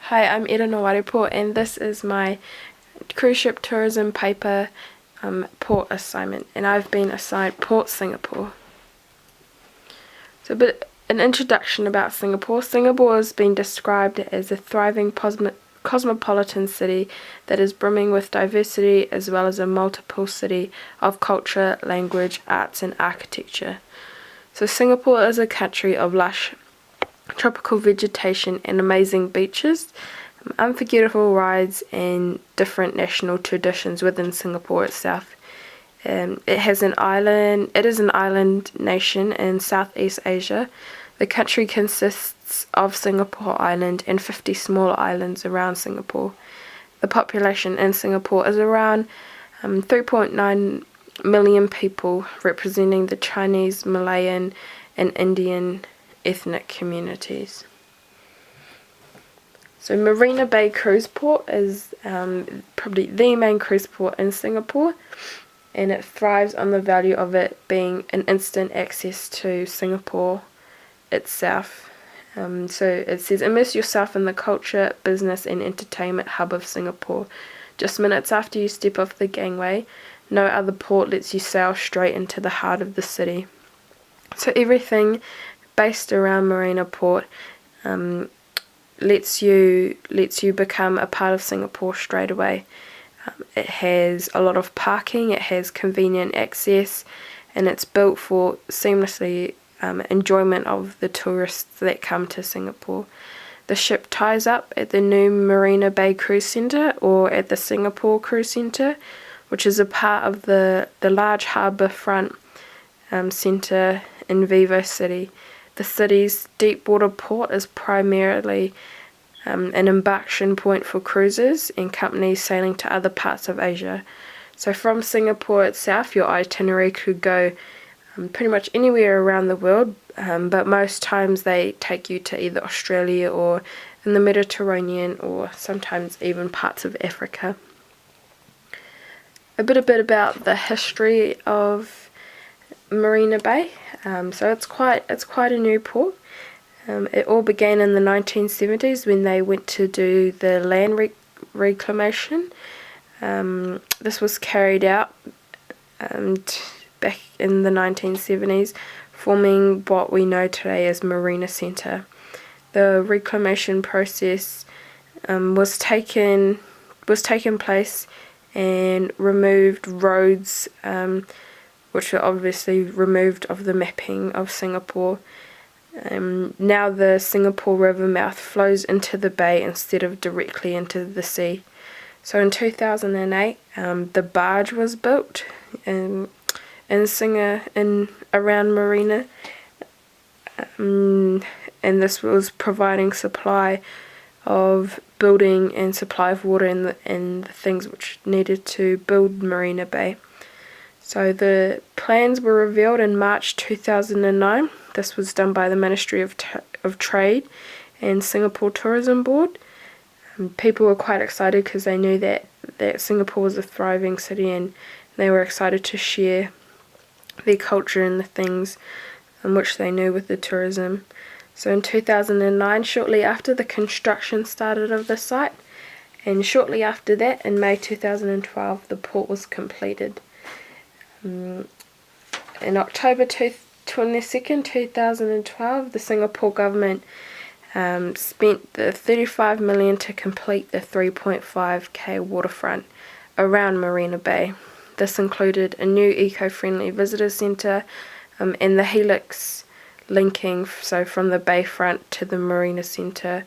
Hi, I'm Erena Wairepo, and this is my cruise ship tourism paper port assignment, and I've been assigned Port Singapore. So an introduction about Singapore. Singapore has been described as a thriving cosmopolitan city that is brimming with diversity, as well as a multiple city of culture, language, arts and architecture. So Singapore is a country of lush tropical vegetation and amazing beaches, unforgettable rides and different national traditions within Singapore itself. It is an island nation in Southeast Asia. The country consists of Singapore Island and 50 small islands around Singapore. The population in Singapore is around 3.9 million people, representing the Chinese, Malayan and Indian ethnic communities. So Marina Bay Cruise Port is probably the main cruise port in Singapore, and it thrives on the value of it being an instant access to Singapore itself. So it says, immerse yourself in the culture, business and entertainment hub of Singapore. Just minutes after you step off the gangway, no other port lets you sail straight into the heart of the city. So everything based around Marina Port lets you become a part of Singapore straight away. It has a lot of parking, it has convenient access, and it's built for seamlessly enjoyment of the tourists that come to Singapore. The ship ties up at the new Marina Bay Cruise Centre or at the Singapore Cruise Centre, which is a part of the large harbour front centre in Vivo City. The city's deep water port is primarily an embarkation point for cruisers and companies sailing to other parts of Asia. So from Singapore itself, your itinerary could go pretty much anywhere around the world, but most times they take you to either Australia or in the Mediterranean or sometimes even parts of Africa. A bit about the history of Marina Bay. So it's quite a new port. It all began in the 1970s when they went to do the land reclamation. This was carried out back in the 1970s, forming what we know today as Marina Centre. The reclamation process was taken place and removed roads, which were obviously removed of the mapping of Singapore. Now the Singapore River mouth flows into the bay instead of directly into the sea. So in 2008, the barge was built in around Marina, and this was providing supply of building and supply of water and the things which needed to build Marina Bay. So the plans were revealed in March 2009. This was done by the Ministry of Trade and Singapore Tourism Board. People were quite excited because they knew that Singapore was a thriving city, and they were excited to share their culture and the things in which they knew with the tourism. So in 2009, shortly after the construction started of the site, and shortly after that, in May 2012, the port was completed. In October 22nd, 2012, the Singapore government spent the $35 million to complete the 3.5k waterfront around Marina Bay. This included a new eco-friendly visitor centre and the helix linking, so from the bayfront to the Marina Centre,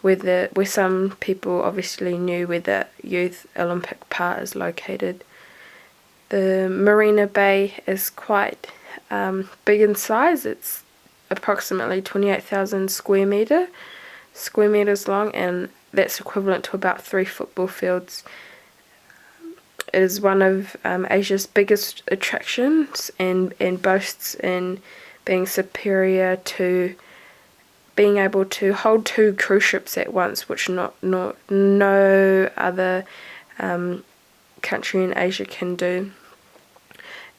where some people obviously knew where the Youth Olympic Park is located. The Marina Bay is quite big in size. It's approximately 28,000 square meters long, and that's equivalent to about 3 football fields. It is one of Asia's biggest attractions and boasts in being superior to being able to hold 2 cruise ships at once, which no other country in Asia can do.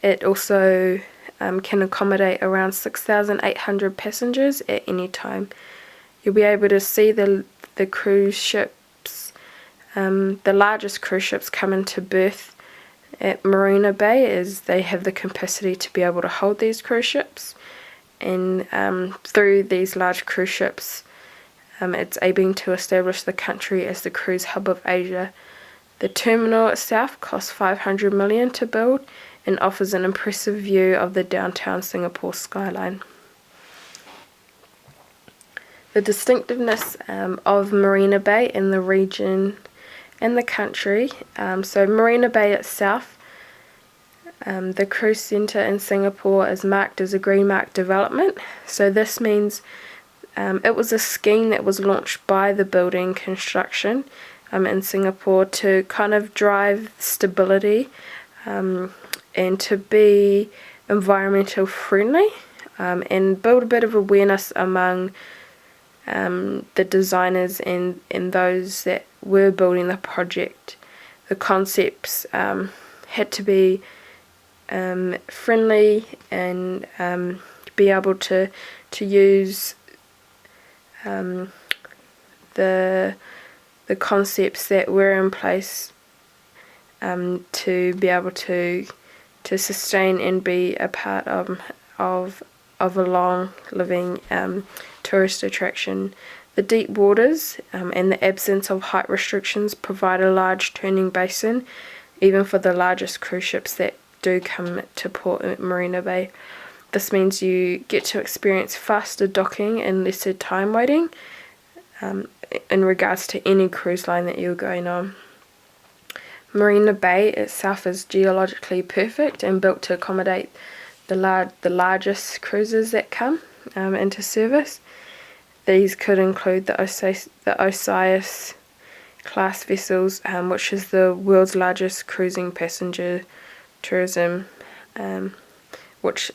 It also can accommodate around 6,800 passengers at any time. You'll be able to see the the cruise ships, the largest cruise ships come into berth at Marina Bay, as they have the capacity to be able to hold these cruise ships. And through these large cruise ships, it's aiming to establish the country as the cruise hub of Asia. The terminal itself costs $500 million to build and offers an impressive view of the downtown Singapore skyline. The distinctiveness of Marina Bay in the region and the country. So Marina Bay itself, the cruise centre in Singapore is marked as a green mark development. So this means it was a scheme that was launched by the building construction in Singapore to kind of drive stability and to be environmental friendly, and build a bit of awareness among the designers and those that were building the project. The concepts had to be friendly and be able to use the concepts that were in place to be able to sustain and be a part of a long living tourist attraction. The deep waters and the absence of height restrictions provide a large turning basin, even for the largest cruise ships that do come to port at Marina Bay. This means you get to experience faster docking and lesser time waiting in regards to any cruise line that you're going on. Marina Bay itself is geologically perfect and built to accommodate the largest cruises that come into service. These could include the Osiris class vessels, which is the world's largest cruising passenger tourism, which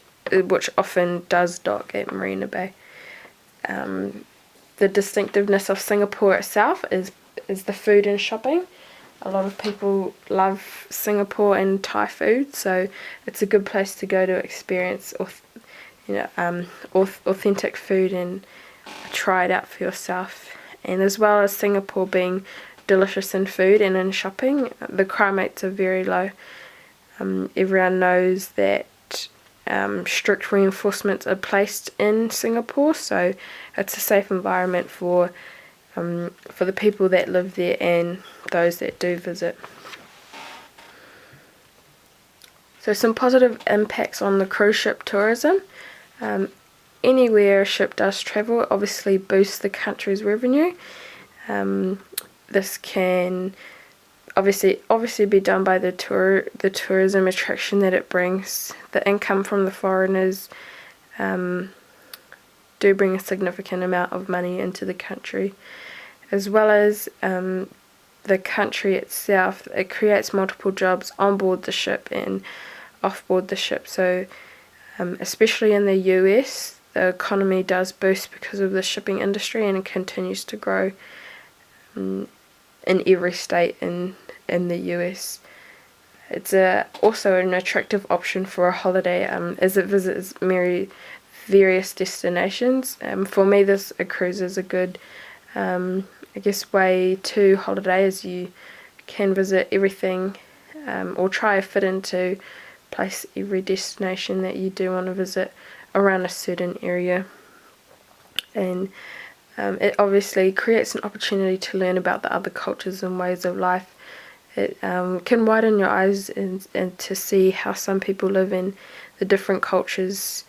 often does dock at Marina Bay. The distinctiveness of Singapore itself is the food and shopping. A lot of people love Singapore and Thai food, so it's a good place to go to experience authentic food and try it out for yourself. And as well as Singapore being delicious in food and in shopping, the crime rates are very low. Everyone knows that strict reinforcements are placed in Singapore, so it's a safe environment for the people that live there and those that do visit. So some positive impacts on the cruise ship tourism. Anywhere a ship does travel obviously boosts the country's revenue. This can obviously be done by the tourism attraction that it brings. The income from the foreigners do bring a significant amount of money into the country, as well as the country itself. It creates multiple jobs on board the ship and off board the ship. So especially in the US, the economy does boost because of the shipping industry, and it continues to grow in every state in the US. It's also an attractive option for a holiday as it visits various destinations. For me, a cruise is a good way to holiday, as you can visit everything or try to fit into place every destination that you do want to visit around a certain area. And it obviously creates an opportunity to learn about the other cultures and ways of life. It can widen your eyes and to see how some people live in the different cultures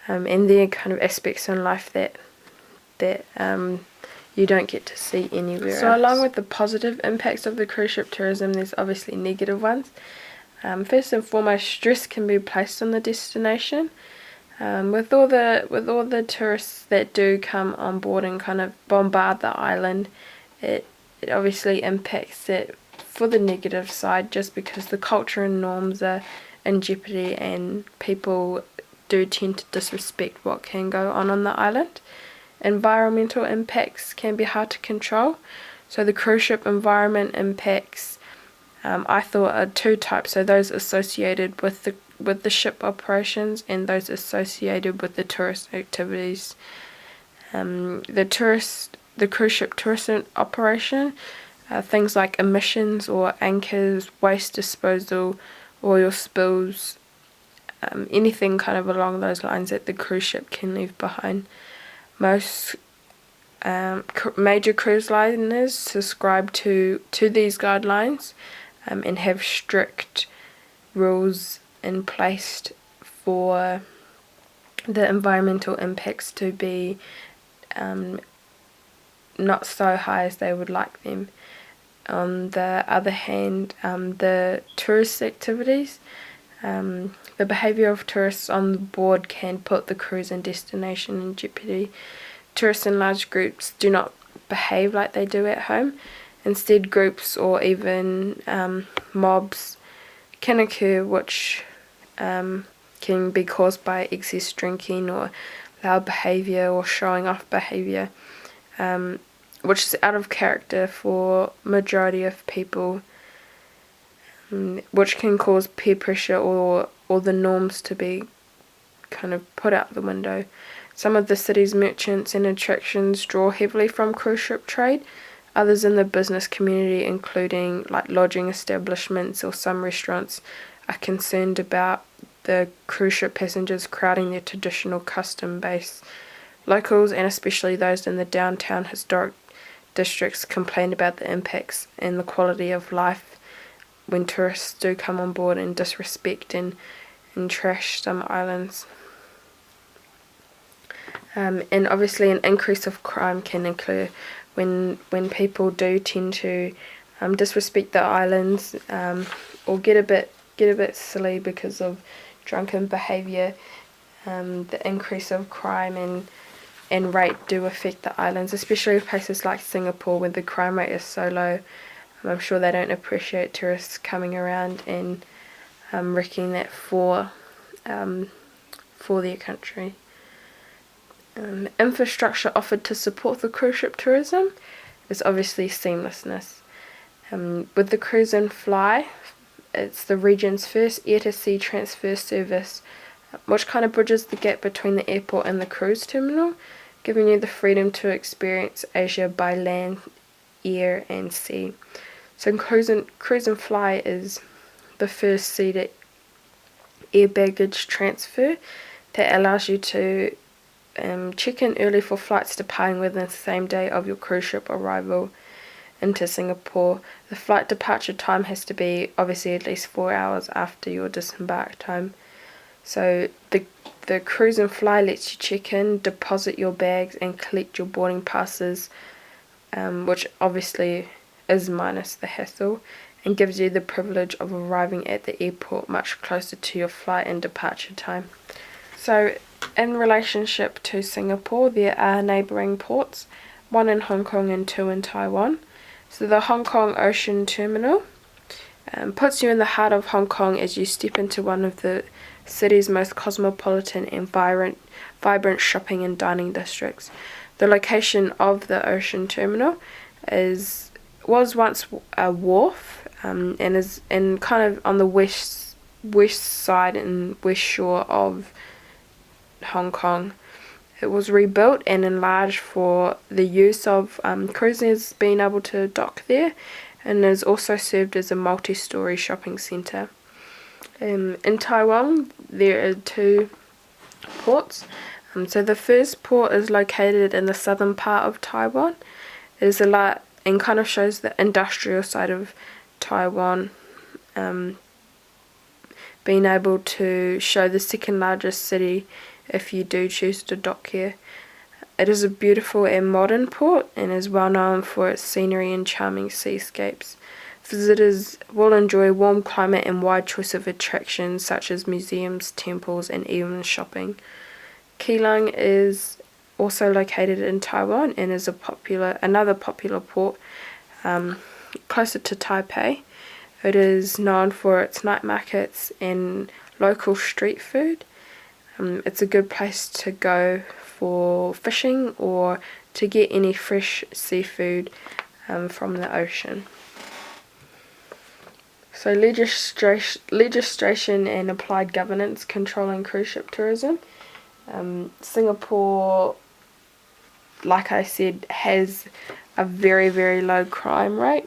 and their kind of aspects in life that you don't get to see anywhere else. So along with the positive impacts of the cruise ship tourism, there's obviously negative ones. First and foremost, stress can be placed on the destination. With all the tourists that do come on board and kind of bombard the island, it obviously impacts it for the negative side, just because the culture and norms are in jeopardy and people do tend to disrespect what can go on the island. Environmental impacts can be hard to control. So the cruise ship environment impacts, I thought, are two types. So those associated with the ship operations and those associated with the tourist activities. The tourist the cruise ship tourism operation. Things like emissions or anchors, waste disposal, oil spills, anything kind of along those lines that the cruise ship can leave behind. Most major cruise liners subscribe to these guidelines and have strict rules in place for the environmental impacts to be not so high as they would like them. On the other hand, the tourist activities, the behaviour of tourists on board can put the cruise and destination in jeopardy. Tourists in large groups do not behave like they do at home. Instead, groups or even mobs can occur, which can be caused by excess drinking or loud behaviour or showing off behaviour, which is out of character for majority of people, which can cause peer pressure or the norms to be kind of put out the window. Some of the city's merchants and attractions draw heavily from cruise ship trade. Others in the business community, including like lodging establishments or some restaurants, are concerned about the cruise ship passengers crowding their traditional custom base. Locals, and especially those in the downtown historic districts, complain about the impacts and the quality of life when tourists do come on board and disrespect and trash some islands. And obviously an increase of crime can occur when people do tend to disrespect the islands or get a bit silly because of drunken behaviour. The increase of crime and rate do affect the islands, especially places like Singapore where the crime rate is so low. I'm sure they don't appreciate tourists coming around and wrecking that for their country. Infrastructure offered to support the cruise ship tourism is obviously seamlessness. With the Cruise and Fly, it's the region's first air-to-sea transfer service, which kind of bridges the gap between the airport and the cruise terminal, giving you the freedom to experience Asia by land, air and sea. So Cruise and Fly is the first sea-to-air baggage transfer that allows you to check in early for flights departing within the same day of your cruise ship arrival into Singapore. The flight departure time has to be obviously at least 4 hours after your disembark time. So the Cruise and Fly lets you check in, deposit your bags and collect your boarding passes, which obviously is minus the hassle, and gives you the privilege of arriving at the airport much closer to your flight and departure time. So in relationship to Singapore, there are neighbouring ports, one in Hong Kong and two in Taiwan. So the Hong Kong Ocean Terminal puts you in the heart of Hong Kong as you step into one of the city's most cosmopolitan and vibrant shopping and dining districts. The location of the Ocean Terminal was once a wharf and is in kind of on the west side and west shore of Hong Kong. It was rebuilt and enlarged for the use of cruisers being able to dock there, and is also served as a multi-storey shopping centre. In Taiwan, there are two ports. So the first port is located in the southern part of Taiwan. It is a lot and kind of shows the industrial side of Taiwan, being able to show the second largest city if you do choose to dock here. It is a beautiful and modern port and is well known for its scenery and charming seascapes. Visitors will enjoy a warm climate and wide choice of attractions such as museums, temples and even shopping. Keelung is also located in Taiwan and is another popular port closer to Taipei. It is known for its night markets and local street food. It's a good place to go for fishing or to get any fresh seafood from the ocean. So legislation and applied governance controlling cruise ship tourism. Singapore like I said, has a very, very low crime rate.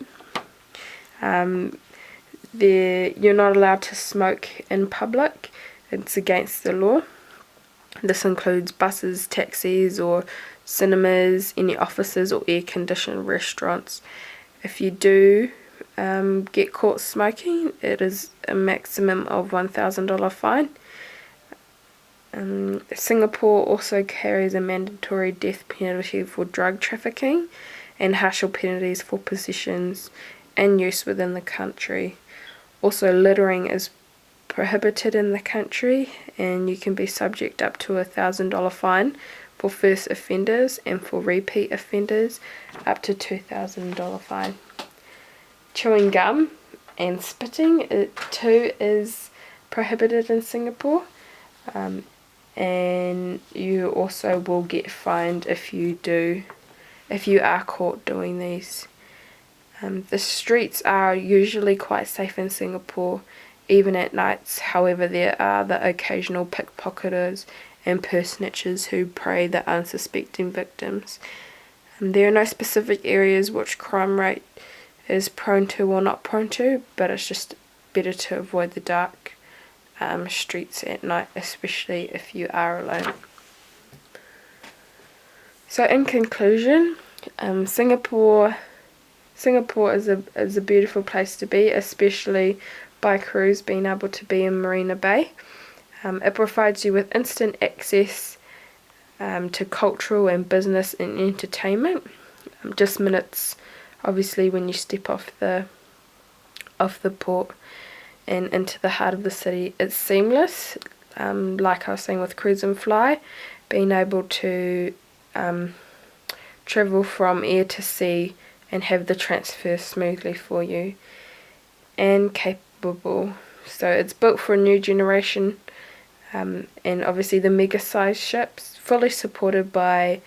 You're not allowed to smoke in public. It's against the law. This includes buses, taxis, or cinemas, any offices or air-conditioned restaurants. If you do get caught smoking, it is a maximum of $1,000 fine. Singapore also carries a mandatory death penalty for drug trafficking and harsher penalties for possessions and use within the country. Also, littering is prohibited in the country, and you can be subject up to $1,000 fine for first offenders, and for repeat offenders up to $2,000 fine. Chewing gum and spitting, it too is prohibited in Singapore, and you also will get fined if you are caught doing these. The streets are usually quite safe in Singapore, even at nights. However, there are the occasional pickpocketers and purse snatchers who prey the unsuspecting victims. There are no specific areas which crime rate is prone to or not prone to, but it's just better to avoid the dark streets at night, especially if you are alone. So in conclusion, Singapore is a beautiful place to be, especially by cruise, being able to be in Marina Bay. It provides you with instant access to cultural and business and entertainment. Just minutes, obviously, when you step off the port and into the heart of the city. It's seamless, like I was saying with Cruise and Fly, being able to travel from air to sea and have the transfer smoothly for you, and capable. So it's built for a new generation, and obviously the mega size ships, fully supported by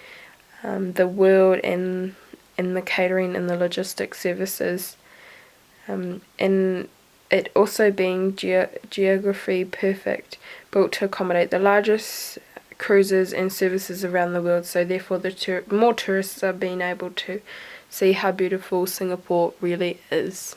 the world and the catering and the logistics services, and it also being geography perfect, built to accommodate the largest cruises and services around the world. So therefore more tourists are being able to see how beautiful Singapore really is.